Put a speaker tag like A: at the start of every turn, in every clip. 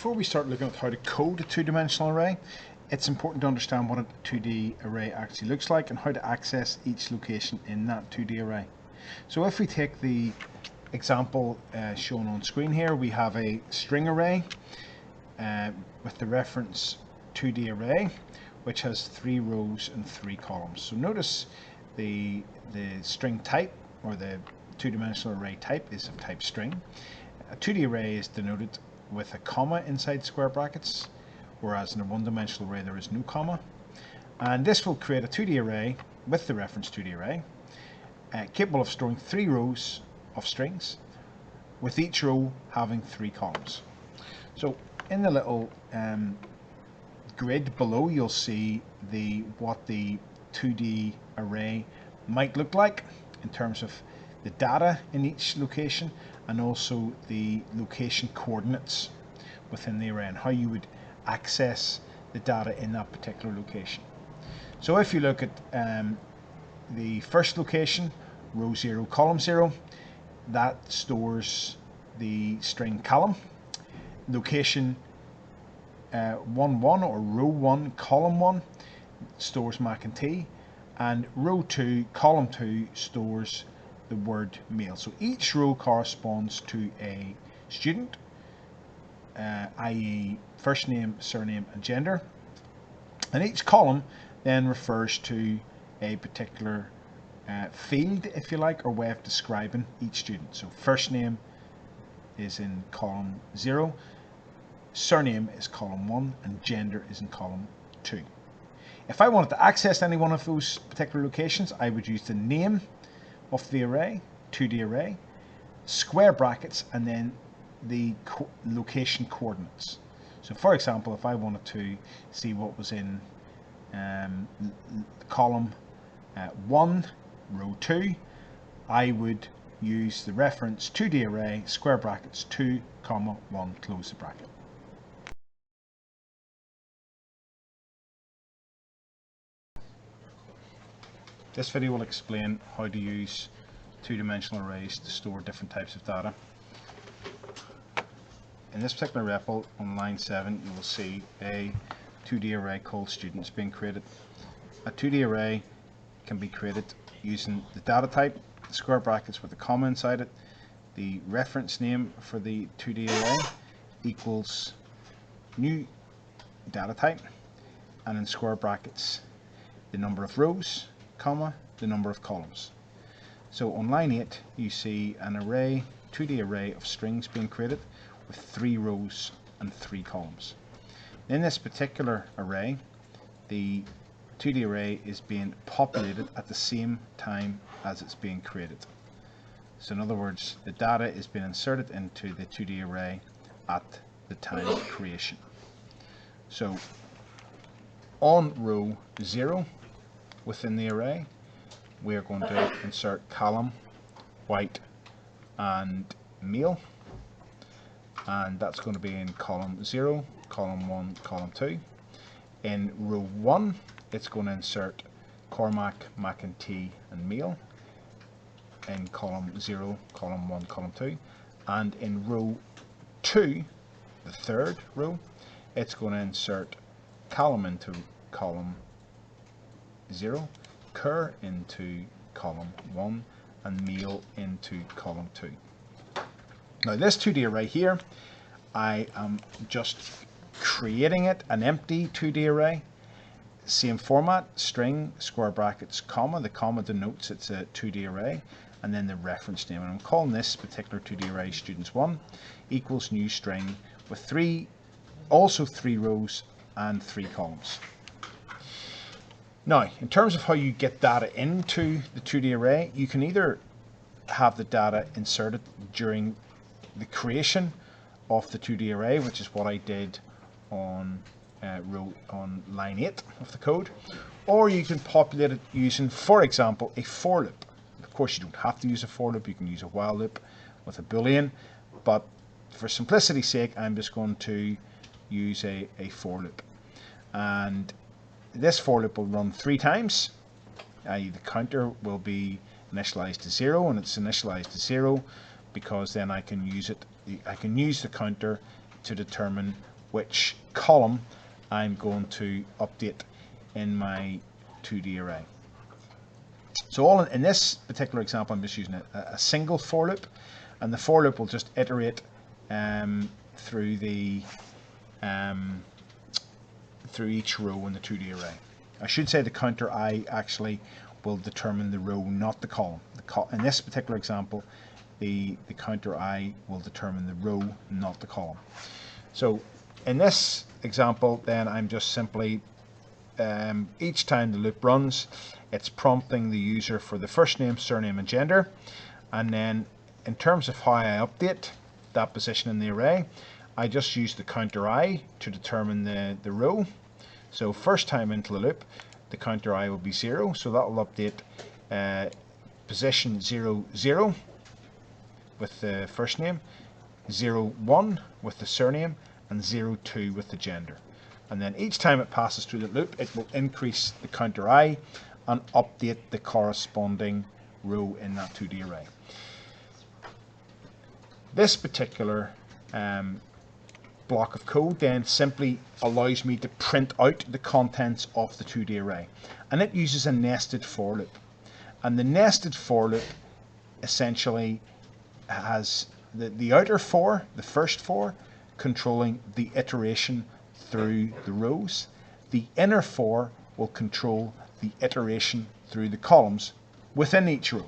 A: Before we start looking at how to code a two-dimensional array, it's important to understand what a 2D array actually looks like and how to access each location in that 2D array. So if we take the example shown on screen here, we have a string array with the reference 2D array, which has 3 rows and 3 columns. So notice the string type, or the two-dimensional array type, is of type string. A 2D array is denoted with a comma inside square brackets, whereas in a one-dimensional array there is no comma. And this will create a 2D array with the reference 2D array, capable of storing 3 rows of strings, with each row having 3 columns. So in the little grid below, you'll see what the 2D array might look like in terms of the data in each location, and also the location coordinates within the array and how you would access the data in that particular location. So if you look at the first location, row 0, column 0, that stores the string column. Location 1, 1, or row 1, column 1, stores Mac and T, and row 2, column 2, stores the word male. So each row corresponds to a student, i.e. first name, surname and gender, and each column then refers to a particular field, if you like, or way of describing each student. So first name is in column 0, surname is column 1, and gender is in column 2. If I wanted to access any one of those particular locations, I would use the name of the array, 2D array, square brackets, and then the location coordinates. So for example, if I wanted to see what was in column 1, row 2, I would use the reference 2D array, square brackets, 2, 1, close the bracket. This video will explain how to use two-dimensional arrays to store different types of data. In this particular REPL, on line 7, you will see a 2D array called students being created. A 2D array can be created using the data type, the square brackets with a comma inside it, the reference name for the 2D array equals new data type, and in square brackets the number of rows, comma, the number of columns. So on line 8 you see an array, 2D array of strings being created with 3 rows and 3 columns. In this particular array, the 2D array is being populated at the same time as it's being created. So in other words, the data is being inserted into the 2D array at the time of creation. So on row 0 within the array, we are going to insert column, white and male, and that's going to be in column 0, column 1, column 2. In row 1, it's going to insert Cormac, Mac and T and male in column 0, column 1, column 2, and in row 2, the third row, it's going to insert column into column 0, Kerr into column 1, and male into column 2. Now this 2D array here, I am just creating it, an empty 2D array, same format, string, square brackets, comma, the comma denotes it's a 2D array, and then the reference name, and I'm calling this particular 2D array students1 equals new string with also 3 rows and 3 columns. Now, in terms of how you get data into the 2D array, you can either have the data inserted during the creation of the 2D array, which is what I did on line 8 of the code, or you can populate it using, for example, a for loop. Of course, you don't have to use a for loop, you can use a while loop with a boolean, but for simplicity's sake, I'm just going to use a for loop. And this for loop will run 3 times, i.e. the counter will be initialized to 0, and it's initialized to 0 because then I can use the counter to determine which column I'm going to update in my 2D array. So all in this particular example, I'm just using a single for loop, and the for loop will just iterate through each row in the 2D array. I should say the counter I actually will determine the row, not the column. In this particular example, the counter I will determine the row, not the column. So in this example, then I'm just simply each time the loop runs, it's prompting the user for the first name, surname, and gender. And then in terms of how I update that position in the array, I just use the counter I to determine the row. So first time into the loop, the counter I will be 0, so that will update position 0, 0 with the first name, 0, 1 with the surname, and 0, 2 with the gender. And then each time it passes through the loop, it will increase the counter I and update the corresponding row in that 2D array. This particular block of code then simply allows me to print out the contents of the 2D array, and it uses a nested for loop. And the nested for loop essentially has the outer for, the first for, controlling the iteration through the rows. The inner for will control the iteration through the columns within each row.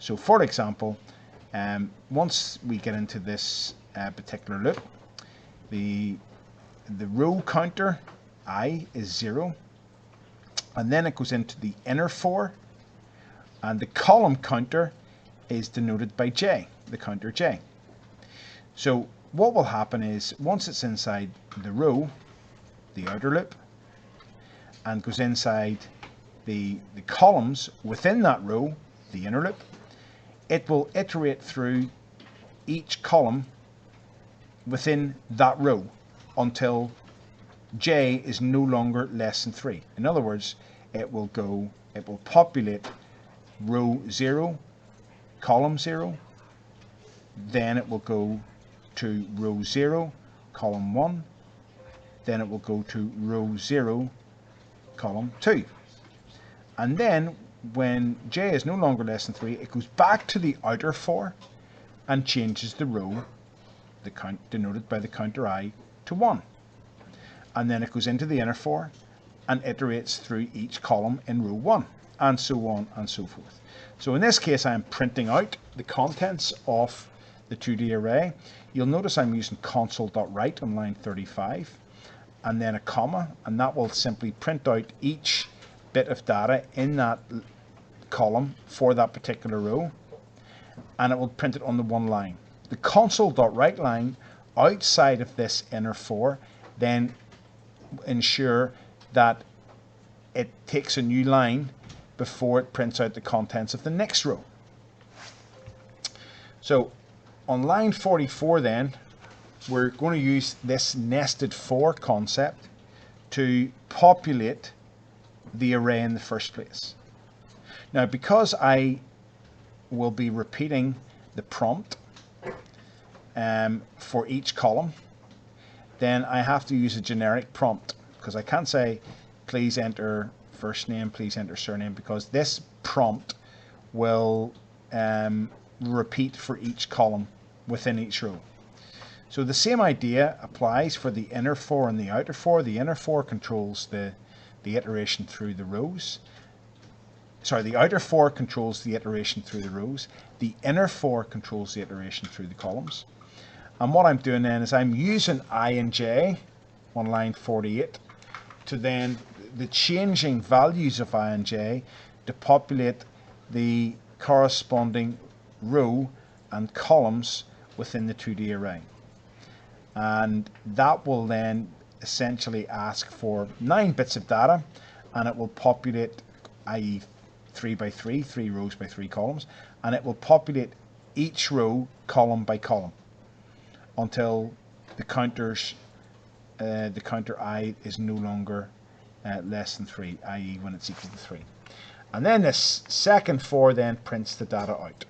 A: So for example, once we get into this particular loop, the row counter I is 0, and then it goes into the inner for, and the column counter is denoted by J, the counter J. So what will happen is once it's inside the row, the outer loop, and goes inside the columns within that row, the inner loop, it will iterate through each column within that row until J is no longer less than 3. In other words, it will populate row 0, column 0, then it will go to row 0, column 1, then it will go to row 0, column 2. And then when J is no longer less than 3, it goes back to the outer for and changes the row, the count denoted by the counter I, to 1. And then it goes into the inner for and iterates through each column in row 1, and so on and so forth. So in this case, I'm printing out the contents of the 2D array. You'll notice I'm using console.write on line 35, and then a comma, and that will simply print out each bit of data in that column for that particular row, and it will print it on the one line. The console.write line outside of this inner for then ensure that it takes a new line before it prints out the contents of the next row. So on line 44 then, we're going to use this nested for concept to populate the array in the first place. Now, because I will be repeating the prompt for each column, then I have to use a generic prompt, because I can't say please enter first name, please enter surname, because this prompt will repeat for each column within each row. So the same idea applies for the inner for and the outer for. The inner for controls the iteration through the rows. Sorry, the outer for controls the iteration through the rows. The inner for controls the iteration through the columns. And what I'm doing then is I'm using I and J on line 48 to then the changing values of I and J to populate the corresponding row and columns within the 2D array. And that will then essentially ask for 9 bits of data, and it will populate, i.e. 3 by 3, 3 rows by 3 columns, and it will populate each row column by column until the counter I is no longer less than 3, i.e. when it's equal to 3. And then this second for then prints the data out.